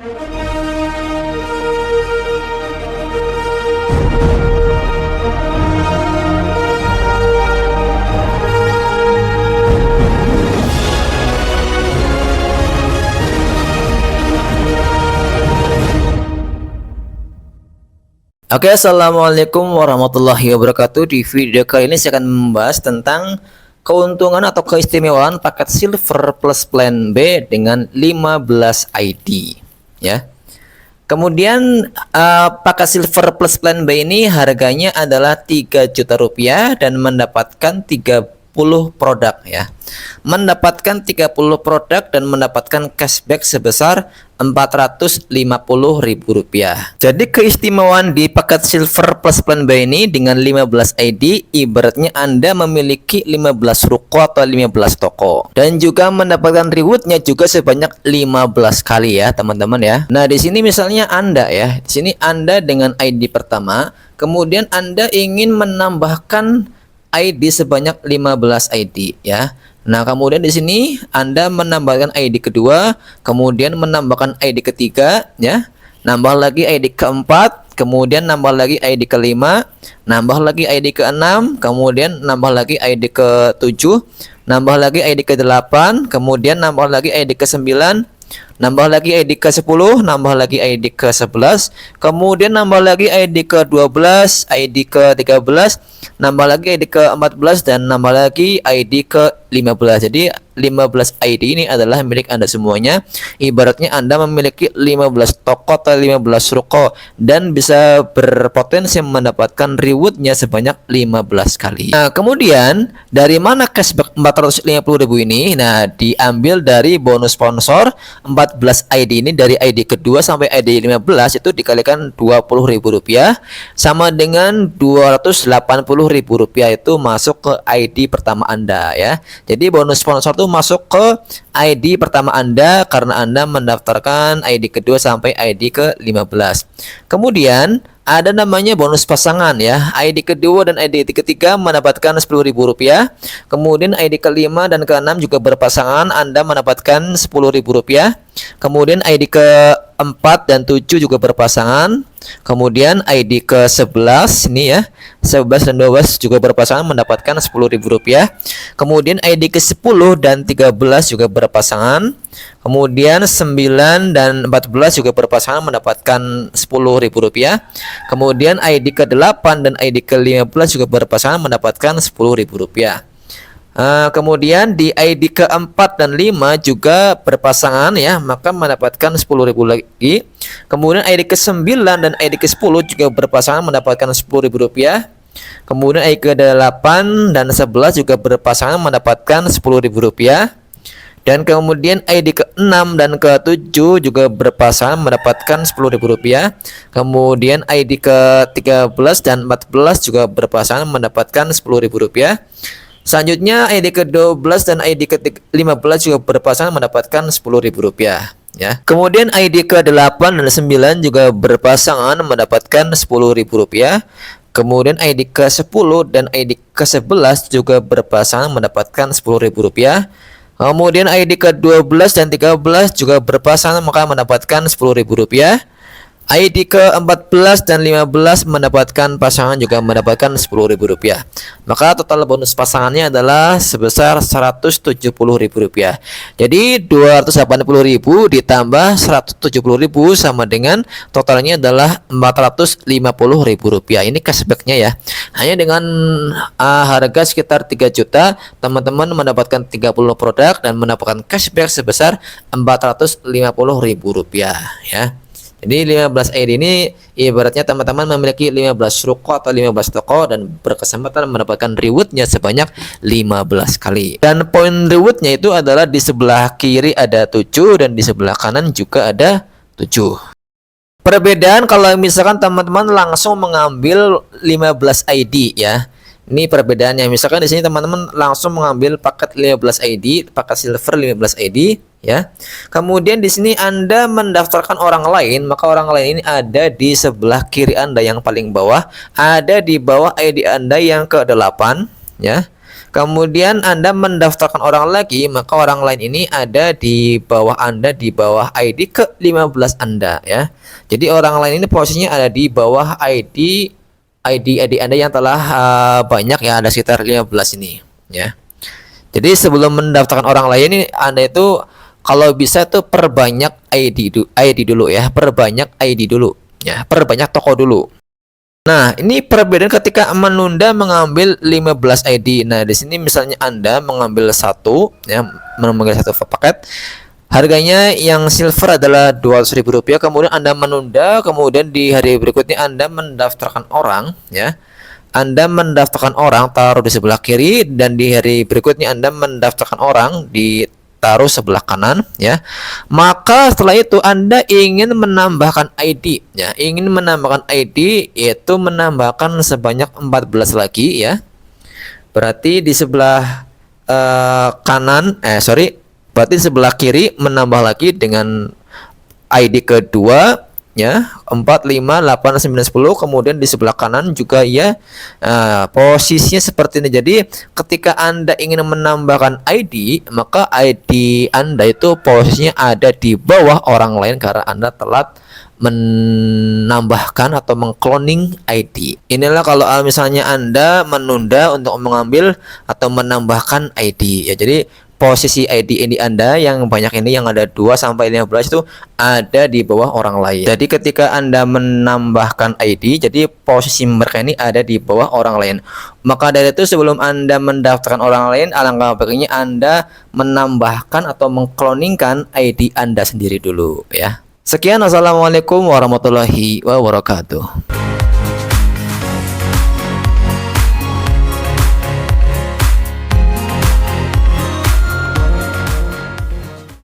Oke, assalamualaikum warahmatullahi wabarakatuh. Di video kali ini saya akan membahas tentang keuntungan atau keistimewaan paket Silver Plus Plan B dengan 15 ID ya. Kemudian paket Silver Plus Plan B ini harganya adalah 3 juta rupiah dan mendapatkan 30 produk ya. Mendapatkan 30 produk dan mendapatkan cashback sebesar Rp450.000. Jadi keistimewaan di paket Silver Plus Plan B ini dengan 15 ID ibaratnya Anda memiliki 15 ruko atau 15 toko dan juga mendapatkan rewardnya juga sebanyak 15 kali ya teman-teman ya. Nah, di sini misalnya Anda ya, di sini Anda dengan ID pertama, kemudian Anda ingin menambahkan ID sebanyak 15 ID ya. Nah, kemudian di sini Anda menambahkan ID kedua, kemudian menambahkan ID ketiga ya. Nambah lagi ID keempat, kemudian nambah lagi ID kelima, nambah lagi ID keenam, kemudian nambah lagi ID ketujuh, nambah lagi ID ke-8, kemudian nambah lagi ID ke-9, nambah lagi ID ke-10, nambah lagi ID ke-11, kemudian nambah lagi ID ke-12, ID ke-13, nambah lagi ID ke-14 dan nambah lagi ID ke-15. Jadi 15 ID ini adalah milik Anda semuanya. Ibaratnya Anda memiliki 15 toko atau 15 ruko dan bisa berpotensi mendapatkan rewardnya sebanyak 15 kali. Nah, kemudian dari mana cashback 450.000 ini? Nah, diambil dari bonus sponsor 14 ID ini, dari ID kedua sampai ID 15 itu dikalikan Rp20.000 sama dengan Rp280.000 itu masuk ke ID pertama Anda ya. Jadi bonus sponsor itu masuk ke ID pertama Anda karena Anda mendaftarkan ID kedua sampai ID ke-15. Kemudian ada namanya bonus pasangan ya. ID kedua dan ID ketiga mendapatkan Rp10.000. Kemudian ID kelima dan keenam juga berpasangan, Anda mendapatkan Rp10.000. Kemudian ID keempat dan 7 juga berpasangan. Kemudian ID ke-11 ini ya, 11 dan 12 juga berpasangan mendapatkan Rp10.000. Kemudian ID ke-10 dan 13 juga berpasangan. Kemudian 9 dan 14 juga berpasangan mendapatkan Rp10.000. Kemudian ID ke-8 dan ID ke-15 juga berpasangan mendapatkan Rp10.000. Kemudian di ID ke-4 dan 5 juga berpasangan ya, maka mendapatkan Rp10.000 lagi. Kemudian ID ke-9 dan ID ke-10 juga berpasangan mendapatkan Rp10.000. Kemudian ID ke-8 dan 11 juga berpasangan mendapatkan Rp10.000. Dan kemudian ID ke-6 dan ke-7 juga berpasangan mendapatkan Rp10.000. Kemudian ID ke-13 dan 14 juga berpasangan mendapatkan Rp10.000. Selanjutnya ID ke-12 dan ID ke-15 juga berpasangan mendapatkan Rp10.000 ya. Kemudian ID ke-8 dan 9 juga berpasangan mendapatkan Rp10.000. Kemudian ID ke-10 dan ID ke-11 juga berpasangan mendapatkan Rp10.000. Kemudian ID ke-12 dan 13 juga berpasangan maka mendapatkan Rp10.000. ID ke-14 dan 15 mendapatkan pasangan juga mendapatkan Rp10.000. Maka total bonus pasangannya adalah sebesar Rp170.000. Jadi Rp280.000 ditambah Rp170.000 sama dengan totalnya adalah Rp450.000. Ini cashbacknya ya. Hanya dengan harga sekitar 3 juta teman-teman mendapatkan 30 produk dan mendapatkan cashback sebesar Rp450.000 ya. Jadi 15 ID ini ibaratnya teman-teman memiliki 15 ruko atau 15 toko dan berkesempatan mendapatkan rewardnya sebanyak 15 kali. Dan poin rewardnya itu adalah di sebelah kiri ada 7 dan di sebelah kanan juga ada 7. Perbedaan kalau misalkan teman-teman langsung mengambil 15 ID ya. Ini perbedaannya. Misalkan di sini teman-teman langsung mengambil paket 15 ID, paket silver 15 ID ya. Kemudian di sini Anda mendaftarkan orang lain, maka orang lain ini ada di sebelah kiri Anda yang paling bawah, ada di bawah ID Anda yang ke-8 ya. Kemudian Anda mendaftarkan orang lagi, maka orang lain ini ada di bawah Anda, di bawah ID ke-15 Anda ya. Jadi orang lain ini posisinya ada di bawah ID Anda yang telah banyak ya, ada sekitar 15 ini ya. Jadi sebelum mendaftarkan orang lain ini Anda itu kalau bisa tuh perbanyak ID dulu ya, perbanyak ID dulu ya, perbanyak toko dulu. Nah, ini perbedaan ketika menunda mengambil 15 ID. Nah, di sini misalnya Anda mengambil satu ya, mengambil satu paket. Harganya yang silver adalah Rp200.000, kemudian Anda menunda, kemudian di hari berikutnya Anda mendaftarkan orang ya. Anda mendaftarkan orang taruh di sebelah kiri, dan di hari berikutnya Anda mendaftarkan orang di taruh sebelah kanan ya. Maka setelah itu Anda ingin menambahkan ID ya, ingin menambahkan ID yaitu menambahkan sebanyak 14 lagi ya. Berarti di sebelah berarti sebelah kiri menambah lagi dengan ID kedua ya, 4, 5, 8, 9, 10. Kemudian di sebelah kanan juga ya, posisinya seperti ini. Jadi ketika Anda ingin menambahkan ID, maka ID Anda itu posisinya ada di bawah orang lain karena Anda telat menambahkan atau mengcloning ID. Inilah kalau misalnya Anda menunda untuk mengambil atau menambahkan ID ya. Jadi posisi ID ini Anda yang banyak ini, yang ada 2 sampai 15 itu ada di bawah orang lain. Jadi ketika Anda menambahkan ID, jadi posisi mereka ini ada di bawah orang lain. Maka dari itu sebelum Anda mendaftarkan orang lain, alangkah baiknya Anda menambahkan atau mengkloningkan ID Anda sendiri dulu ya. Sekian, assalamualaikum warahmatullahi wabarakatuh.